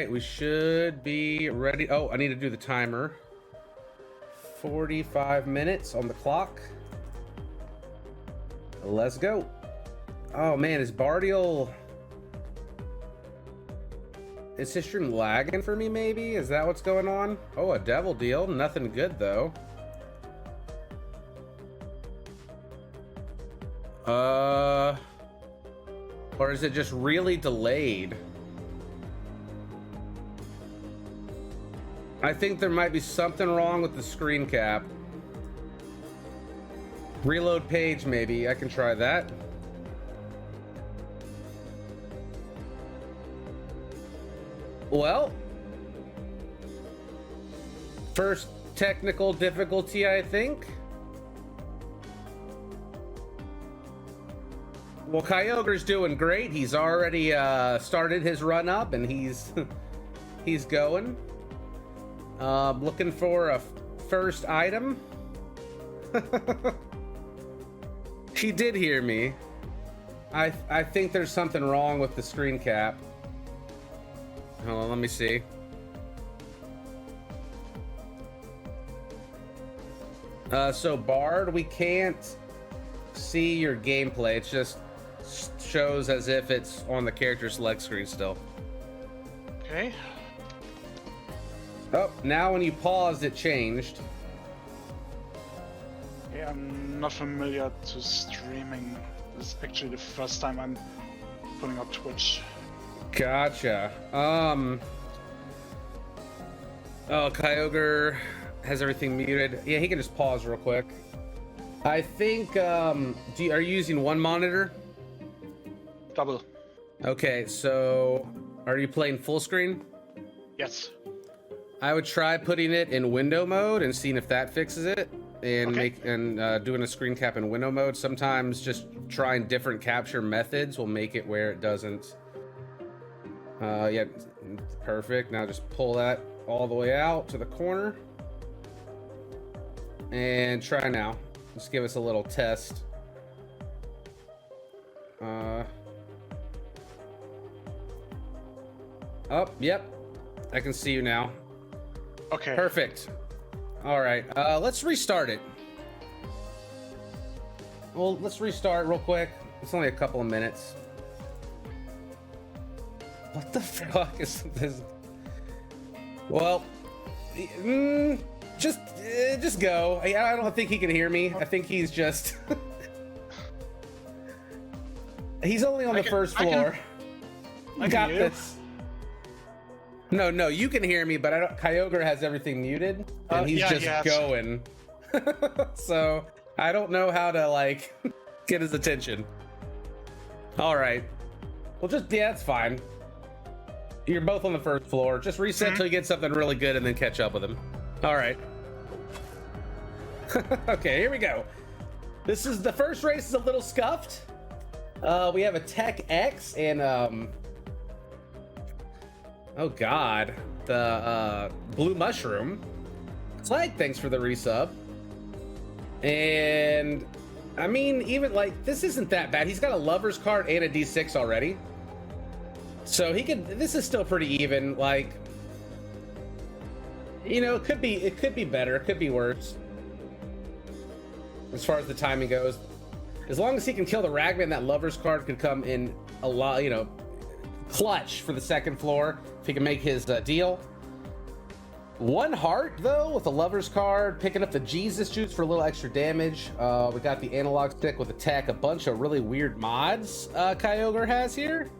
right, we should be ready. Oh, I need to do the timer. 45 minutes on the clock. Let's go. Oh man, is Bardial... Is his stream lagging for me, maybe? Is that what's going on? Oh, a devil deal. Nothing good, though. Or is it just really delayed? I think there might be something wrong with the screen cap. Reload page, maybe. I can try that. Well, first technical difficulty, I think. Well, Kyogre's doing great. He's already started his run up, and he's he's going. Looking for a first item. She did hear me. I think there's something wrong with the screen cap. Hold on, let me see. So Bard, we can't see your gameplay. It just shows as if it's on the character select screen still. Okay. Oh, now when you paused, it changed. Yeah, I'm not familiar to streaming. This is actually the first time I'm putting up Twitch. Gotcha. Oh, Kyogre has everything muted. Yeah, he can just pause real quick. I think, are you using one monitor? Double. Okay, so are you playing full screen? Yes. I would try putting it in window mode and seeing if that fixes it, and doing a screen cap in window mode. Sometimes just trying different capture methods will make it where it doesn't. Yeah, perfect. Now just pull that all the way out to the corner and try now. Just give us a little test. Oh, yep. I can see you now. Okay. Perfect. All right. Let's restart it. Well, let's restart real quick. It's only a couple of minutes. What the fuck is this? Well, just go. I don't think he can hear me. I think he's just... He's only on the first floor. I got this. No, you can hear me, but I don't. Kyogre has everything muted, and he's just going. So I don't know how to like get his attention. All right. Well, that's fine. You're both on the first floor. Just reset till you get something really good, and then catch up with him. All right. Okay, here we go. This is the first race. Is a little scuffed. We have a Tech X and oh god, the Blue Mushroom. Flag, thanks for the resub. And I mean, even like this isn't that bad. He's got a Lover's card and a D6 already, so he could. This is still pretty even. Like, you know, it could be better. It could be worse as far as the timing goes. As long as he can kill the Ragman, that Lover's card could come in a lot. You know, clutch for the second floor if he can make his deal. One heart though with the Lover's card, picking up the Jesus juice for a little extra damage. We got the analog stick with attack, a bunch of really weird mods Kyogre has here.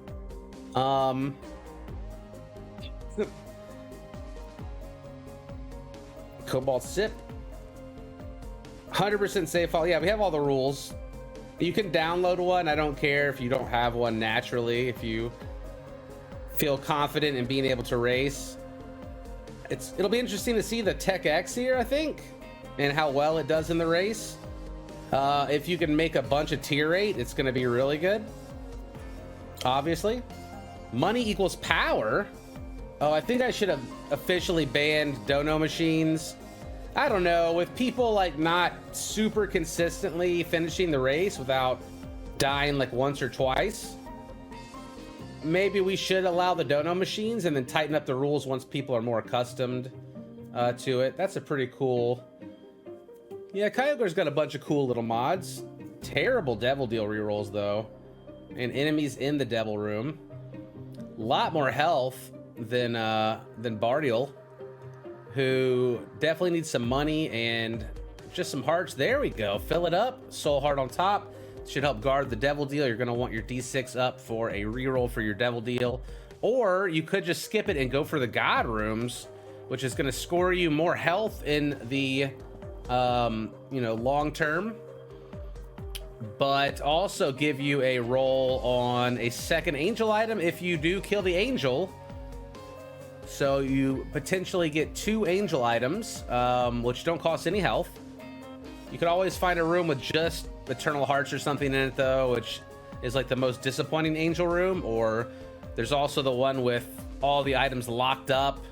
Cobalt Sip, 100% safe fall. Yeah, we have all the rules. You can download one. I don't care if you don't have one naturally. If you feel confident in being able to race, it'll be interesting to see the Tech X here, I think, and how well it does in the race. If you can make a bunch of tier 8, it's going to be really good. Obviously, money equals power. Oh, I think I should have officially banned dono machines. I don't know, with people like not super consistently finishing the race without dying like once or twice. maybe we should allow the dono machines and then tighten up the rules once people are more accustomed to it. That's a pretty cool... Yeah, Kyogre's got a bunch of cool little mods. Terrible Devil Deal rerolls, though. And enemies in the Devil Room. A lot more health than Bardial, who definitely needs some money and just some hearts. There we go. Fill it up. Soul Heart on top. Should help guard the Devil Deal. You're going to want your D6 up for a reroll for your Devil Deal. Or you could just skip it and go for the God Rooms, which is going to score you more health in the, you know, long term, but also give you a roll on a second angel item if you do kill the angel. So you potentially get 2 angel items, which don't cost any health. You could always find a room with just Eternal Hearts or something in it, though, which is like the most disappointing angel room. Or there's also the one with all the items locked up.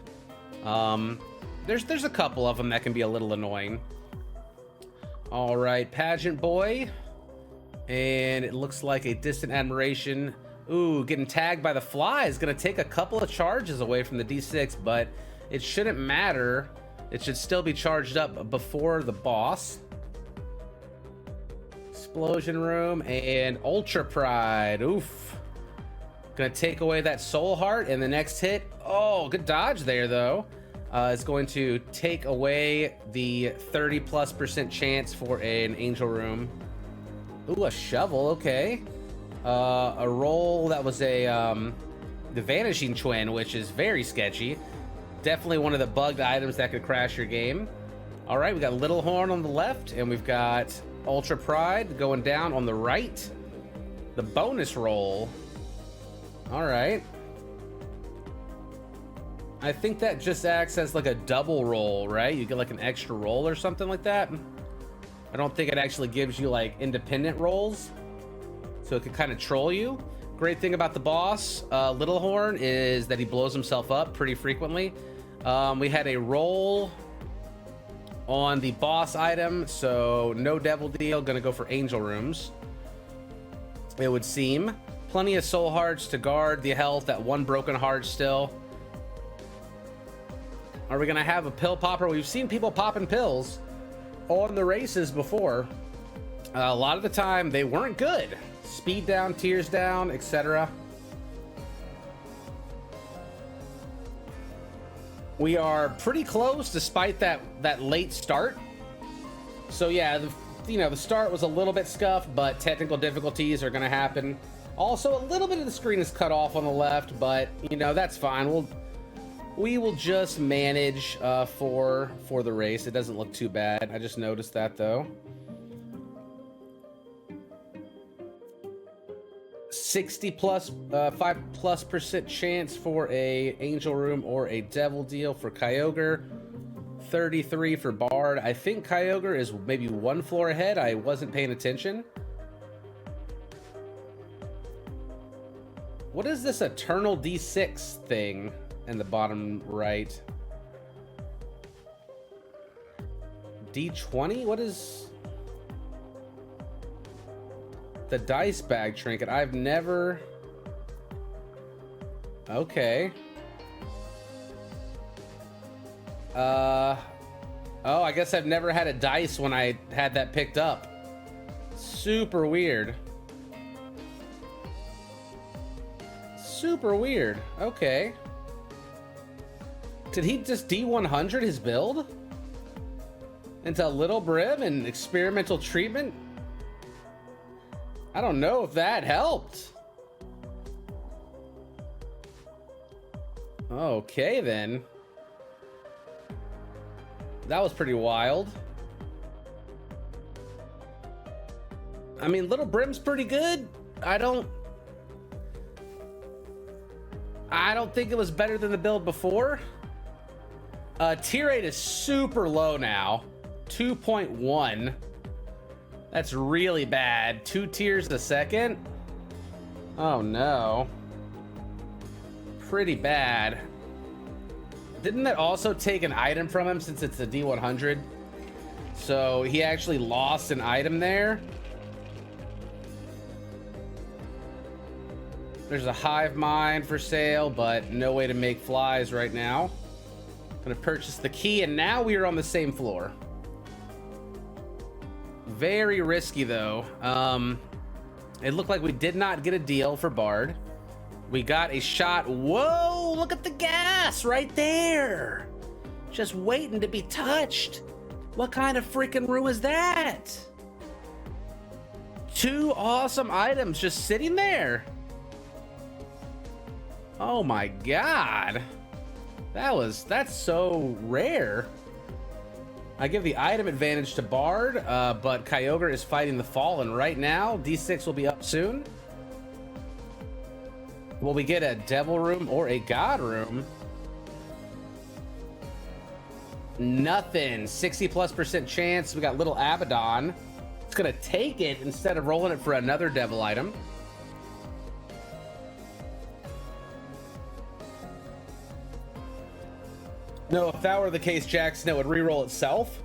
There's a couple of them that can be a little annoying. All right, Pageant Boy. And it looks like a Distant Admiration. Ooh, getting tagged by the fly is going to take a couple of charges away from the D6, but it shouldn't matter. It should still be charged up before the boss. Explosion Room and Ultra Pride. Oof. Gonna take away that Soul Heart, and the next hit, oh, good dodge there though, is going to take away the 30+% chance for an Angel Room. Ooh, a shovel, okay. A roll that was a the Vanishing Twin, which is very sketchy. Definitely one of the bugged items that could crash your game. All right, we got Little Horn on the left, and we've got Ultra Pride going down on the right. The bonus roll. All right. I think that just acts as like a double roll, right? You get like an extra roll or something like that. I don't think it actually gives you like independent rolls, so it could kind of troll you. Great thing about the boss, Little Horn, is that he blows himself up pretty frequently. We had a roll on the boss item, so no Devil Deal, gonna go for Angel Rooms, it would seem. Plenty of Soul Hearts to guard the health, that one broken heart still. Are we gonna have a pill popper? We've seen people popping pills on the races before. A lot of the time they weren't good. Speed down, tears down, etc. We are pretty close despite that late start. So yeah, the start was a little bit scuffed, but technical difficulties are going to happen. Also, a little bit of the screen is cut off on the left, but that's fine. We will just manage for the race. It doesn't look too bad. I just noticed that though. 5+% chance for a Angel Room or a Devil Deal for Kyogre. 33 for Bard. I think Kyogre is maybe one floor ahead. I wasn't paying attention. What is this Eternal D6 thing in the bottom right? D20? What is... The dice bag trinket? I've never... Okay. Oh, I guess I've never had a dice when I had that picked up. Super weird. Super weird. Okay. Did he just D100 his build? Into Little Brim and experimental treatment? I don't know if that helped. Okay, then. That was pretty wild. I mean, Little Brim's pretty good. I don't think it was better than the build before. Tier rate is super low now. 2.1. That's really bad. 2 tears a second? Oh no. Pretty bad. Didn't that also take an item from him since it's a D100? So he actually lost an item there. There's a hive mind for sale, but no way to make flies right now. Gonna purchase the key, and now we are on the same floor. Very risky though. It looked like we did not get a deal for Bard. We got a shot. Whoa, look at the gas right there. Just waiting to be touched. What kind of freaking room is that? 2 awesome items just sitting there. Oh my God. That's so rare. I give the item advantage to Bard, but Kyogre is fighting the Fallen right now. D6 will be up soon. Will we get a Devil Room or a God Room? Nothing. 60+% chance. We got Little Abaddon. It's gonna take it instead of rolling it for another Devil item. No, if that were the case, Jackson, it would re-roll itself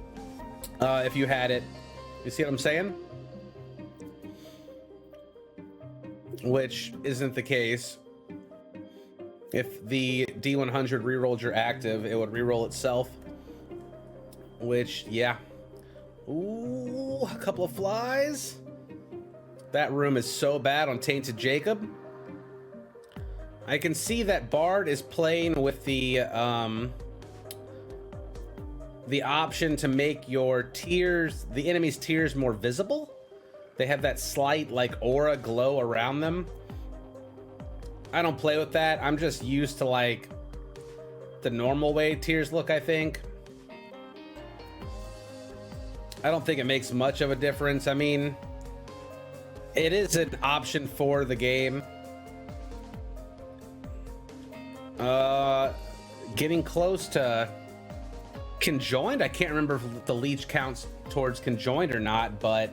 if you had it. You see what I'm saying? Which isn't the case. If the D100 re-rolled your active, it would re-roll itself. Which, yeah. Ooh, a couple of flies. That room is so bad on Tainted Jacob. I can see that Bard is playing with the option to make your tears, the enemy's tears, more visible. They have that slight like aura glow around them. I don't play with that. I'm just used to like the normal way tears look, I think. I don't think it makes much of a difference. I mean, it is an option for the game. Getting close to conjoined. I can't remember if the leech counts towards conjoined or not, but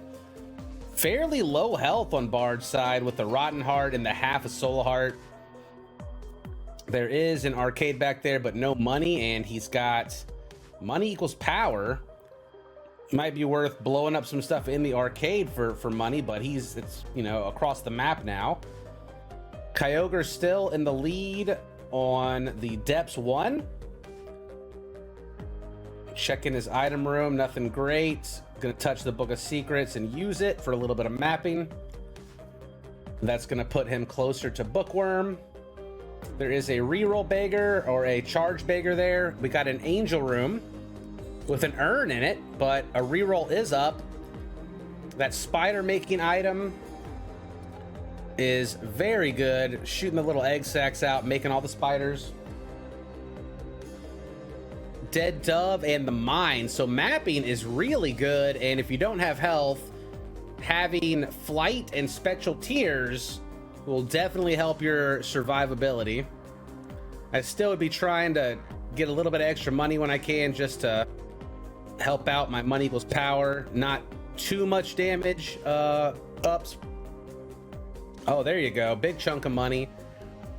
fairly low health on Bard's side with the Rotten Heart and the half of Soul Heart. There is an arcade back there, but no money, and he's got money equals power. Might be worth blowing up some stuff in the arcade for money, but it's you know, across the map now. Kyogre's still in the lead on the Depths 1. Checking his item room, nothing great. Gonna touch the Book of Secrets and use it for a little bit of mapping. That's gonna put him closer to Bookworm. There is a reroll beggar or a charge beggar there. We got an angel room with an urn in it, but a reroll is up. That spider making item is very good. Shooting the little egg sacs out, making all the spiders. Dead Dove and the Mine. So mapping is really good, and if you don't have health, having Flight and Spectral Tears will definitely help your survivability. I still would be trying to get a little bit of extra money when I can, just to help out my money equals power. Not too much damage ups. Oh, there you go. Big chunk of money.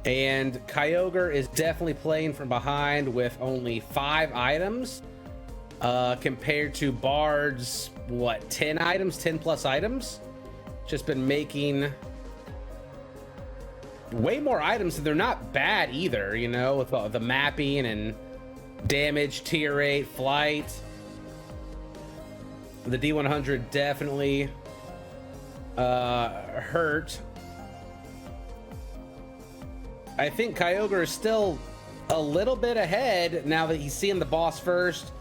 And Kyogre is definitely playing from behind with only 5 items compared to Bard's, what, 10 items, 10 plus items. Just been making way more items, and they're not bad either, you know, with the mapping and damage, tier rate, flight. The D100 definitely hurt. I think Kyogre is still a little bit ahead now that he's seeing the boss first.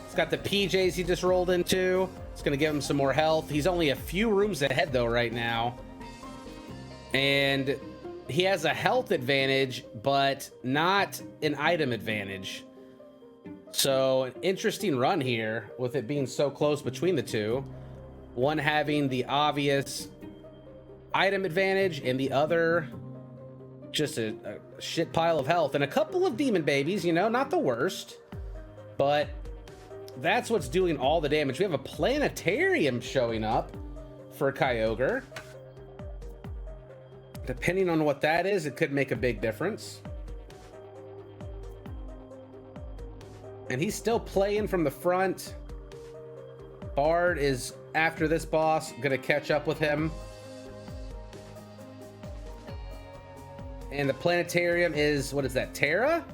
He's got the PJs he just rolled into. It's going to give him some more health. He's only a few rooms ahead though right now. And he has a health advantage, but not an item advantage. So an interesting run here with it being so close between the two. One having the obvious item advantage and the other just a shit pile of health and a couple of demon babies, you know, not the worst, but that's what's doing all the damage. We have a planetarium showing up for Kyogre. Depending on what that is, it could make a big difference. And he's still playing from the front. Bard is, after this boss, gonna catch up with him. And the planetarium is, what is that, Terra?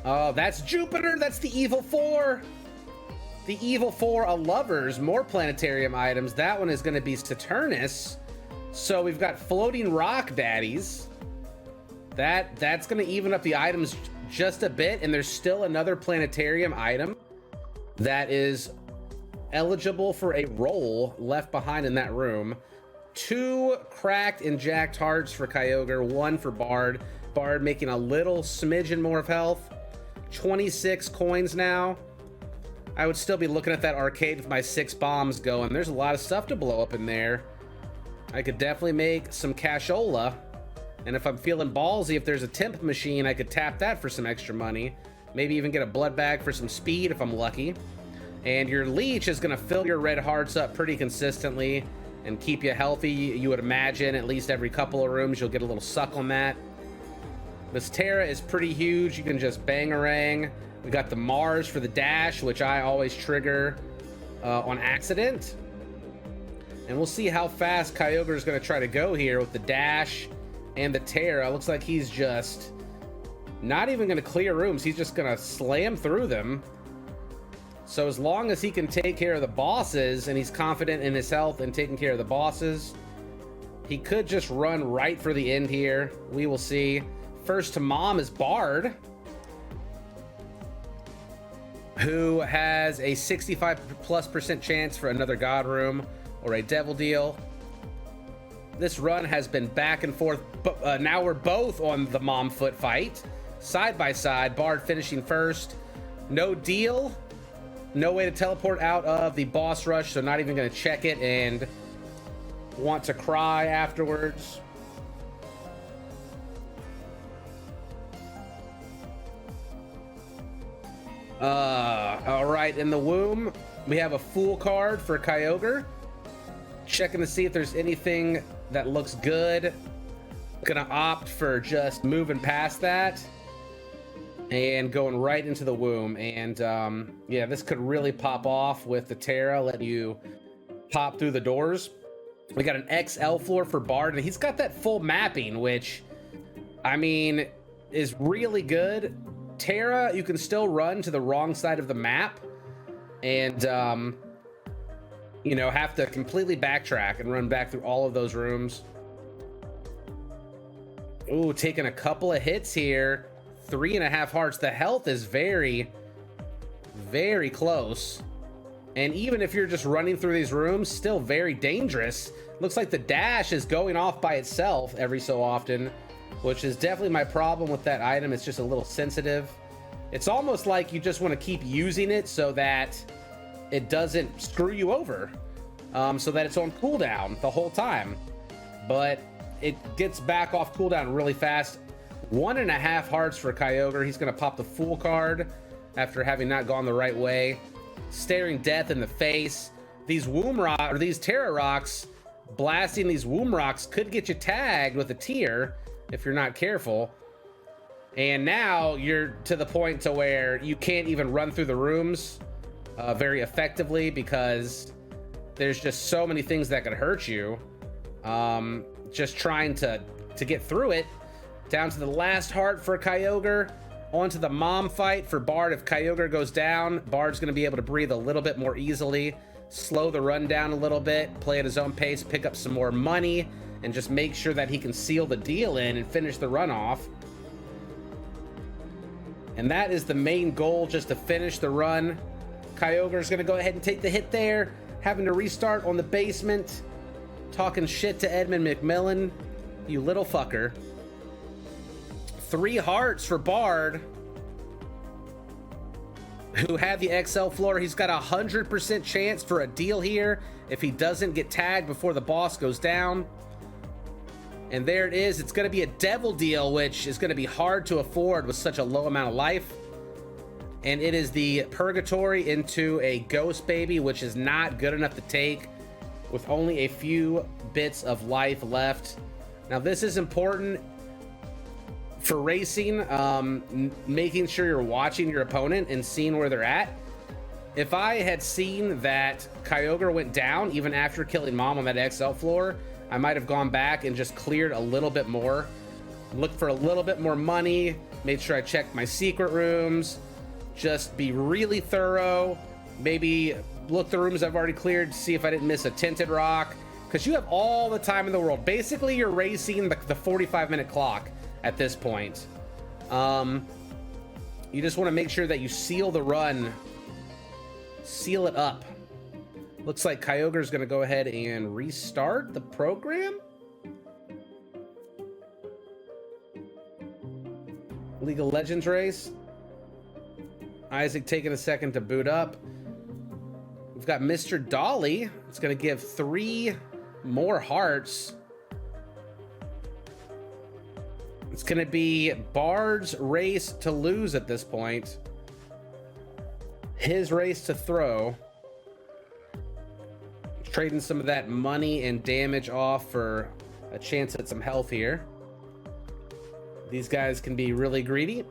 Oh, that's Jupiter. That's the Evil Four. The Evil Four of Lovers. More planetarium items. That one is going to be Saturnus. So we've got floating rock daddies. That's going to even up the items just a bit. And there's still another planetarium item that is eligible for a roll left behind in that room. 2 cracked and jacked hearts for Kyogre, 1 for Bard. Bard making a little smidgen more of health. 26 coins now. I would still be looking at that arcade with my 6 bombs going. There's a lot of stuff to blow up in there. I could definitely make some cashola. And if I'm feeling ballsy, if there's a temp machine, I could tap that for some extra money. Maybe even get a blood bag for some speed if I'm lucky. And your leech is going to fill your red hearts up pretty consistently and keep you healthy. You would imagine at least every couple of rooms you'll get a little suck on that. This Terra is pretty huge. You can just bangarang. We got the Mars for the dash, which I always trigger on accident. And we'll see how fast Kyogre is going to try to go here with the dash and the Terra. Looks like he's just not even going to clear rooms. He's just going to slam through them. So as long as he can take care of the bosses and he's confident in his health and taking care of the bosses, he could just run right for the end here. We will see. First to Mom is Bard, who has a 65+% chance for another God Room or a Devil Deal. This run has been back and forth, but now we're both on the Mom foot fight. Side by side, Bard finishing first. No deal. No way to teleport out of the boss rush, so not even going to check it and want to cry afterwards. All right, in the womb, we have a Fool card for Kyogre. Checking to see if there's anything that looks good. Gonna opt for just moving past that and going right into the womb. And yeah, this could really pop off with the Terra, letting you pop through the doors. We got an XL floor for Bard, and he's got that full mapping, which, I mean, is really good. Terra, you can still run to the wrong side of the map and, you know, have to completely backtrack and run back through all of those rooms. Ooh, taking a couple of hits here. 3.5 hearts. The health is very, very close. And even if you're just running through these rooms, still very dangerous. Looks like the dash is going off by itself every so often, which is definitely my problem with that item. It's just a little sensitive. It's almost like you just want to keep using it so that it doesn't screw you over, so that it's on cooldown the whole time. But it gets back off cooldown really fast. 1.5 hearts for Kyogre. He's going to pop the Fool card after having not gone the right way. Staring death in the face. These womb rock, or these Terra rocks, blasting these womb rocks could get you tagged with a tear if you're not careful. And now you're to the point to where you can't even run through the rooms very effectively because there's just so many things that could hurt you. Just trying to get through it. Down to the last heart for Kyogre. Onto the Mom fight for Bard. If Kyogre goes down, Bard's going to be able to breathe a little bit more easily, slow the run down a little bit, play at his own pace, pick up some more money, and just make sure that he can seal the deal in and finish the run off. And that is the main goal, just to finish the run. Kyogre's going to go ahead and take the hit there, having to restart on the basement, talking shit to Edmund McMillan. You little fucker. 3 hearts for Bard, who had the XL floor. He's got a 100% chance for a deal here if he doesn't get tagged before the boss goes down. And there it is. It's going to be a Devil Deal, which is going to be hard to afford with such a low amount of life. And it is the Purgatory into a Ghost Baby, which is not good enough to take with only a few bits of life left. Now, this is important for racing, making sure you're watching your opponent and seeing where they're at. If I had seen that Kyogre went down even after killing Mom on that XL floor, I might have gone back and just cleared a little bit more Look for a little bit more money. Made sure I checked my secret rooms. Just be really thorough. Maybe look the rooms I've already cleared to see if I didn't miss a tinted rock. Because you have all the time in the world. Basically, you're racing the 45-minute clock at this point. You just want to make sure that you seal the run. Seal it up. Looks like Kyogre's going to go ahead and restart the program. League of Legends race. Isaac taking a second to boot up. We've got Mr. Dolly. It's going to give 3 more hearts. It's going to be Bard's race to lose at this point. His race to throw. Trading some of that money and damage off for a chance at some health here. These guys can be really greedy.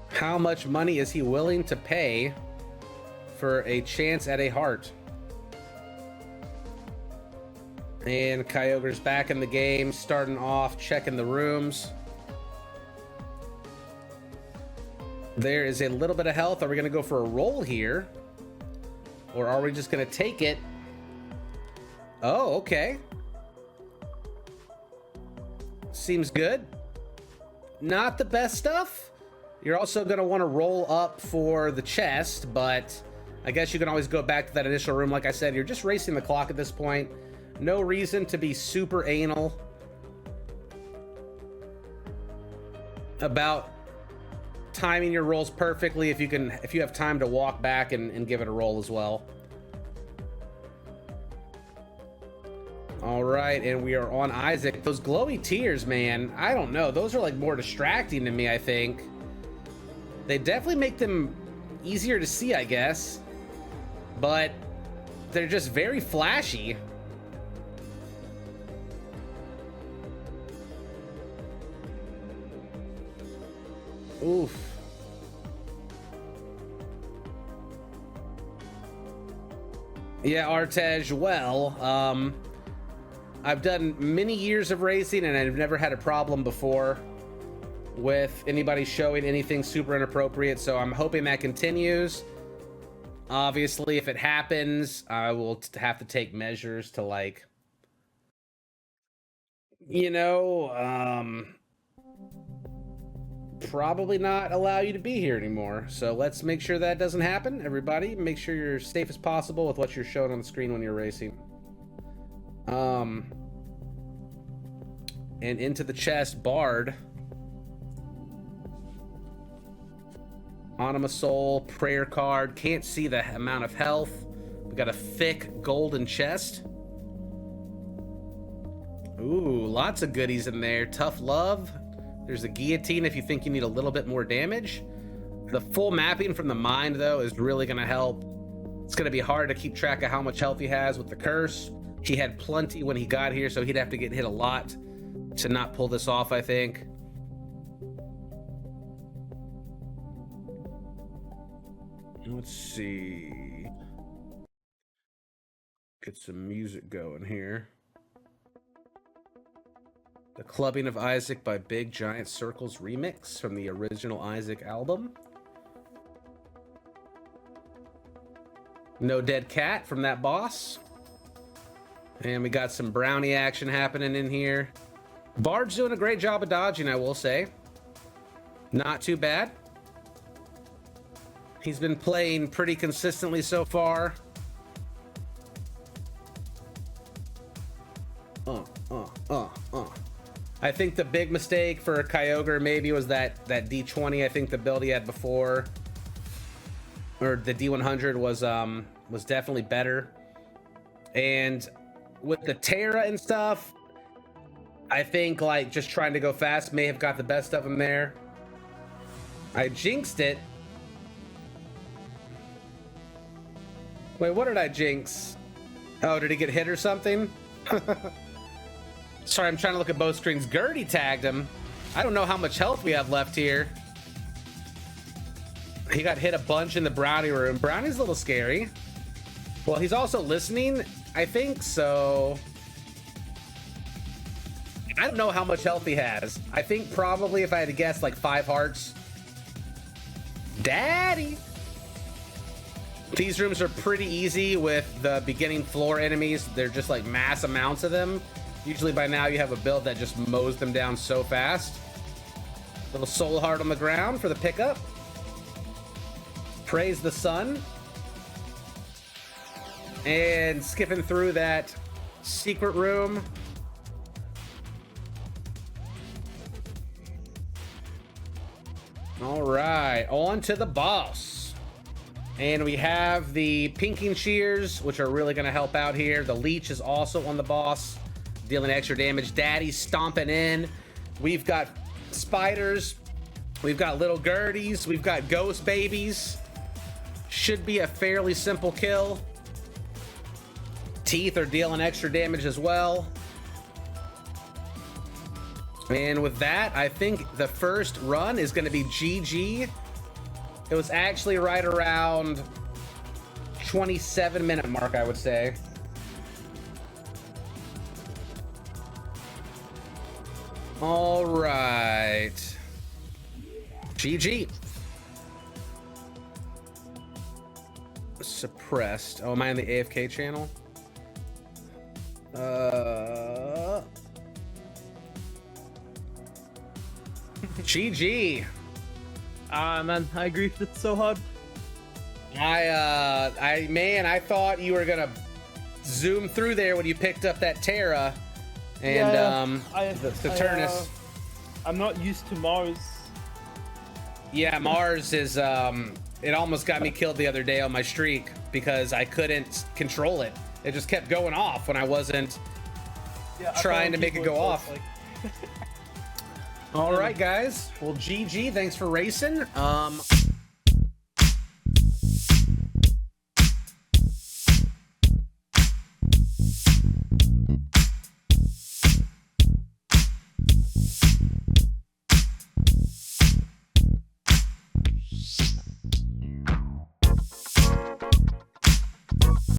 How much money is he willing to pay for a chance at a heart? And Kyogre's back in the game, starting off, checking the rooms. There is a little bit of health. Are we going to go for a roll here? Or are we just going to take it? Oh, okay. Seems good. Not the best stuff. You're also going to want to roll up for the chest, but I guess you can always go back to that initial room. Like I said, you're just racing the clock at this point. No reason to be super anal about timing your rolls perfectly if you have time to walk back and give it a roll as well. All right, and we are on Isaac. Those glowy tears, man, I don't know. Those are like more distracting to me, I think. They definitely make them easier to see, I guess. But they're just very flashy. Oof. Yeah, Artej, well, I've done many years of racing and I've never had a problem before with anybody showing anything super inappropriate, so I'm hoping that continues. Obviously, if it happens, I will have to take measures to, like, you know, probably not allow you to be here anymore. So let's make sure that doesn't happen. Everybody, make sure you're as safe as possible with what you're showing on the screen when you're racing. And into the chest, Bard. Anima Soul, prayer card. Can't see the amount of health. We got a thick golden chest. Ooh, lots of goodies in there. Tough love. There's a guillotine if you think you need a little bit more damage. The full mapping from the mind, though, is really going to help. It's going to be hard to keep track of how much health he has with the curse. He had plenty when he got here, so he'd have to get hit a lot to not pull this off, I think. Let's see. Get some music going here. The Clubbing of Isaac by Big Giant Circles remix from the original Isaac album. No Dead Cat from that boss. And we got some brownie action happening in here. Bard's doing a great job of dodging, I will say. Not too bad. He's been playing pretty consistently so far. I think the big mistake for Kyogre maybe was that D20. I think the build he had before, or the D100, was definitely better. And with the Terra and stuff, I think like just trying to go fast may have got the best of him there. I jinxed it. Wait, what did I jinx? Oh, did he get hit or something? Sorry, I'm trying to look at both screens. Gertie tagged him. I don't know how much health we have left here. He got hit a bunch in the brownie room. Brownie's a little scary. Well, he's also listening, I think, so I don't know how much health he has. I think probably, if I had to guess, like 5 hearts. Daddy! These rooms are pretty easy with the beginning floor enemies. They're just like mass amounts of them. Usually by now you have a build that just mows them down so fast. Little soul heart on the ground for the pickup. Praise the sun. And skipping through that secret room. All right, on to the boss. And we have the pinking shears, which are really going to help out here. The leech is also on the boss, dealing extra damage. Daddy's stomping in. We've got spiders. We've got little Gerties. We've got ghost babies. Should be a fairly simple kill. Teeth are dealing extra damage as well. And with that, I think the first run is going to be GG. It was actually right around 27-minute mark, I would say. All right. GG. Suppressed. Oh, am I on the AFK channel? GG. Man, I agree. It's so hard. I thought you were gonna zoom through there when you picked up that Terra, and the Turnus. I'm not used to Mars. Yeah, Mars is. It almost got me killed the other day on my streak because I couldn't control it. It just kept going off when I wasn't trying to make it go off. Like... All right, guys. Well, GG. Thanks for racing.